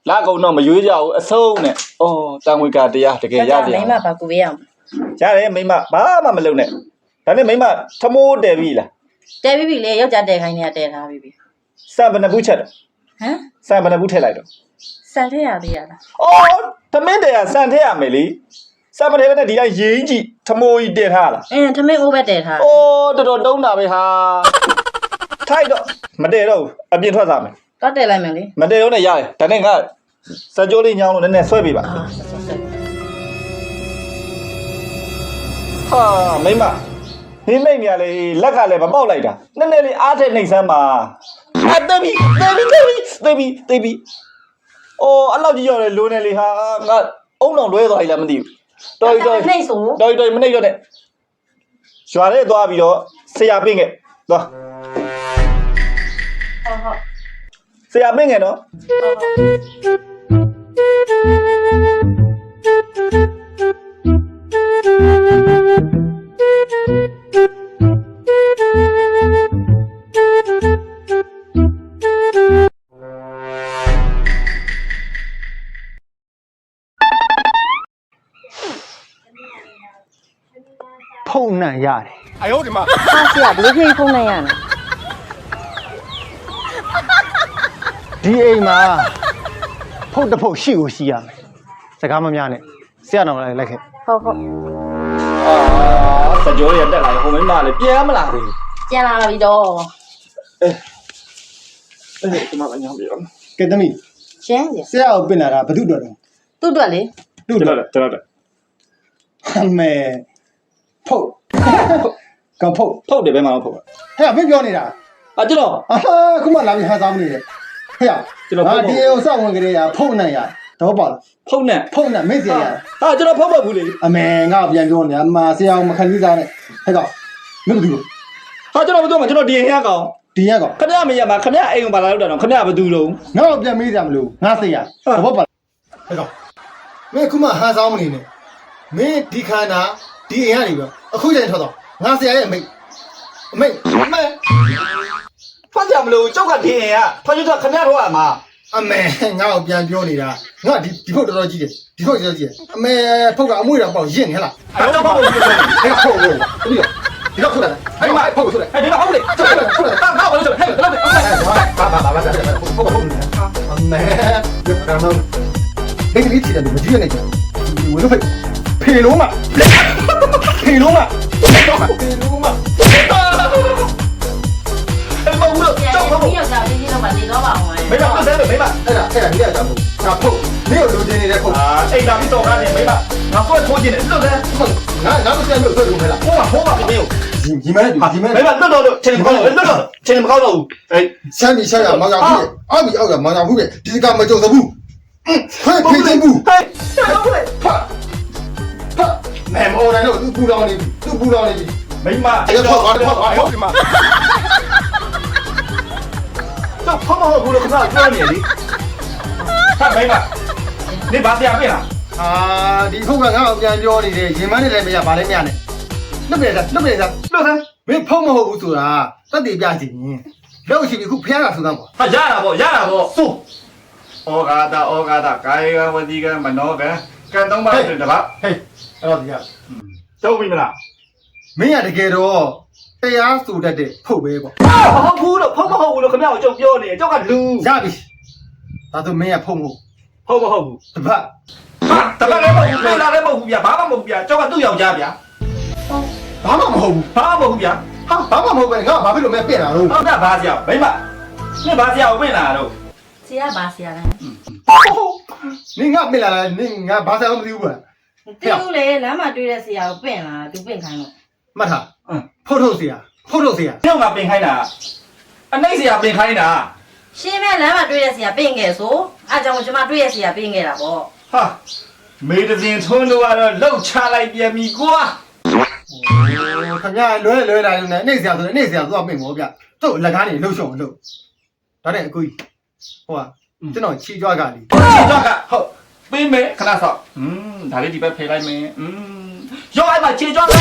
လာကုန်တော့မရွေးကြဘူးအဆုံးနဲ့အော်တန်ဝေကတရားတကယ်ရကြ မိမဘာကူပေးရအောင် ရတယ်မိမဘာမှမလုပ်နဲ့ဒါနဲ့မိမထမိုးတယ်ပြီလား တဲပြီးပြီလေယောက်ျားတဲခိုင်းနေတဲထားပြီးပြီ စံဘနဘူးချက်တော့ ဟမ် စံဘနဘူးထည့်လိုက်တော့ စံထည့်ရသေးရလား အော်သမင်းတယ်ကစံထည့်ရမယ်လေစံမထည့်ဘဲနဲ့ဒီတိုင်းရင်းကြည့်ထမိုးကြီးတင်ထားလား ထမင်းအိုးပဲတဲထား အိုးတော်တော်တုံးတာပဲဟာထိုက်တော့မတည့်တော့အပြင်ထွက်စားမယ် တော့တဲလိုက်မယ်လေ မတည့်တော့နဲ့ရတယ်ဒါနဲ့ငါစကြိုးလေးညောင်းလို့နည်းနည်းဆွဲပေးပါ ဆက်ဆက် ဟာမိမမိမြလေလက်ကလည်းမပေါက်လိုက်တာနည်းနည်းလေးအားထက်နှိမ့်စမ်းပါအသေးပြီအိုးအဲ့လောက်ကြီးရောက်တယ်လိုနေလေဟာငါအုံတော်လွဲသွားပြီလားမသိဘူးတော်ပြီ နှိမ့်ဆို မနှိမ့်တော့နဲ့ရွာထဲသွားပြီးတော့ဆရာပင့်ခဲ့သွား ဟုတ် ဆရာပင့်ခဲ့နော်ဖုန်နှံ့ရတယ် 哎呦我的妈！ ဟာဆရာဘယ်လိုဖြစ်ဖုန်းနိုင်ရလဲ ဒီအိမ်မှာဖုတ်တစ်ဖုတ်ရှိကိုရှိရမယ်စကားမများနဲ့ဆရာတော်လည်းလိုက်ခဲ့ ဟုတ် စကြောရတက်လာဟိုမိမလည်းပြန်မလာဘူး ကျန်လာပြီတော့ ဒီမှာညောင်းပြီ ကဲသမီး ရှင်းဆစီရာကိုပြင်လာတာဘယ်သူတော်တော့ သူ့အတွက်လေ သူ့တော် ကျွန်တော် အမေဖုတ်ကဖုတ် ထုတ်တယ်ဘယ်မှာထုတ် ဟဲ့မင်းပြောနေတာ ကျွန်တော် အာခုမှလာပြီးဟန်ဆောင်နေတယ်ဟဲ့ဒီအိမ်ကိုစောင့်ဝင်ကြရဖုတ်နှံ့ရတော့ပါလား ဖုန်းနဲ့ ဖုတ်နှံ့မင်းစီရ ဟာကျွန်တော်ဖုန်းမဘူးလေ အမေငါပြန်ပြောနေတာအမဆရာကိုမခံစည်းစားနဲ့ဟဲ့ကောင်မင်းဘယ်သူ ဟာကျွန်တော်ဘယ်သူမှကျွန်တော်ဒီဟင်းကောင် ဒီရက်ကောင် ခမရမရမှာခမရအိမ်ကိုပါလာလို့တော့ခမရဘယ်သူလုံး ငါ့ကိုပြန်မေးကြမလို့ငါစိတ်ရတော့ပါလားဟဲ့ကောင်မင်းခုမှဟန်ဆောင်မနေနဲ့မင်းဒီခန္ဓာဒီအိမ်ကနေပြီးအခုချိန်ထွက်တော့ငါဆရာရဲ့အမိတ် အမေဖတ်ကြမလို့ကြောက်ကဒီဟင်းကဖတ်ရတော့ခမရတော့မှာ အမေငါ့ကိုပြန်ပြောနေတာငါဒီဖုတ်တော်တော်ကြီးတယ်ဒီဖုတ်တော်ကြီးတယ်အမေဖုတ်ကအမွေတော်ပေါ့ရင့်နေဟလား အဲ့တော့ဖုန်းဘူးလေ ဟဲ့ဖုတ်ဘူးဒီတော့ထွက်လာဟဲ့ဖုတ်ထွက်လာ အဲ့ဒီတော့ဟုတ်လေထွက်လာငါ့ဘာလို့ဆိုဟဲ့တော့ဘာဖုန်းအမေရကနော်ဒိတ်လေးချီတယ်မကြည့်ရနဲ့ဝေလို့ဖေလုံးမဖေလုံးမ အဲ့မဟုတ်လို့ကြောက်ဖုန်း ဒီယောက်ျားဒီတော့မနေတော့ပါဘူး မိမပတ်စဲလို့မိမ အဲ့ဒါဒီကကြောက်ငါဖုတ်မင်းကိုလိုချင်နေတဲ့ဖုတ် အိမ်သာပြီးတော့ကနေမိမငါဆွဲထိုးခြင်းနဲ့လွတ်တယ် ငါမပြန်လို့ဆွဲလို့ခဲလား ဖုန်းကမင်းကို ဒီမဲ့ဒီမဲ့ မိမလွတ်တော့ချင်းမကောင်းတော့လွတ်တော့ချင်းမကောင်းတော့ဘူးအဲ့ ချမ်းပြီချမ်းရမောင်ကြောင်ဘူးအောက်ပြီအောက်ကမောင်ကြောင်ဘူးပဲဒီကမကြုံသဘူးဟဲ့ဖေးချင်းဘူး ဟဲ့ဟုတ်လေ ဖတ်မဲမော်တိုင်းတော့သူပူလောင်နေပြီသူပူလောင်နေပြီ မိမ အဲ့တော့ဟုတ်ဒီမှာ တော့ဖုန်းမဟုတ်ဘူးလို့ခဏပြောနေလေဟာမိမနေပါဆရာပြင်လား ဒီဖုတ်ကငါ့ကိုပြန်ပြောနေတယ်ရင်မန်းနေလည်းမရဘာလည်းမရနဲ့လွတ်ပြတာလွတ် လွတ်စမ်း မင်းဖုတ်မဟုတ်ဘူးဆိုတာတတ်တည်ပြချင်လောက်ရှိပြီခုဖျားတာဆိုတော့ကွာ ဟာရတာပေါ့သို့ဩဃာတာကာယကဝတိကမနောကကံသုံးပါးတပါ ဟေးအဲ့တော့ဒီက တော့ပြီမလား မင်းရတကယ်တော့တရားဆိုတတ်တဲ့ဖုတ်ပဲကွာ ဟုတ်ဘူးလို့ဖုန်းမဟုတ်ဘူးလို့ခင်ဗျားကိုကြုံပြောနေကြောက်ကလူ ရပြီဒါဆိုမင်းရဖုတ်မဟုတ် ဟုတ်မဟုတ်ဘူး တပတ် တပတ်လည်းမဟုတ်ဘူးပြေလာလည်းမဟုတ်ဘူးဗျာဘာမှမဟုတ်ဘူးဗျာကြောက်ကသူ့ယောက်ျားဗျာ ဘာမှမဟုတ်ဘူး ဘာမှမဟုတ်ဘူးဗျာ ဟာဘာမှမဟုတ်ပဲငါဘာဖြစ်လို့မဲပြင်လာတော့ ဟုတ်ကဲ့ဘာဆရာမိမနေဘာဆရာကိုပြင်လာတော့ ဆရာပါဆရာလဲ နင်ငါပြင်လာနင်ငါဘာသာမသိဘူးကွာ တူလေလမ်းမှာတွေ့တဲ့ဆရာကိုပင့်လာသူပင့်ခိုင်းလို့ မှတ်ထားဖုတ်ထုတ်เสียဖုတ်ထုတ်เสีย ကျောက်ကပင်ခိုင်းတာအနှိမ့်ဆရာပင်ခိုင်းတာ ရှင်းမဲ့လမ်းမှာတွေ့တဲ့ဆရာပင့်ခဲ့ဆိုအားကြောင့်ကျွန်မတွေ့တဲ့ဆရာပင့်ခဲ့တာပေါ့ ဟာမေတစင်ထွန်းတို့ကတော့လှုပ်ချလိုက်ပြန်ပြီကွာ ခင်ဗျာလွဲလာနေနေเสียဆိုနေเสียသွားပင့်မောဗျသူ့လက်ကားနေလှုပ်ရှုံလှုပ်ဒါနဲ့အကူကြီးဟိုကကျွန်တော်ချီကြွားကလေ ခြေတော့ကဟုတ်ပေးမယ်ခဏဆောက်ဒါလေးဒီဘက်ဖေးလိုက်မယ်ရောအဲ့မှာခြေကြောက်က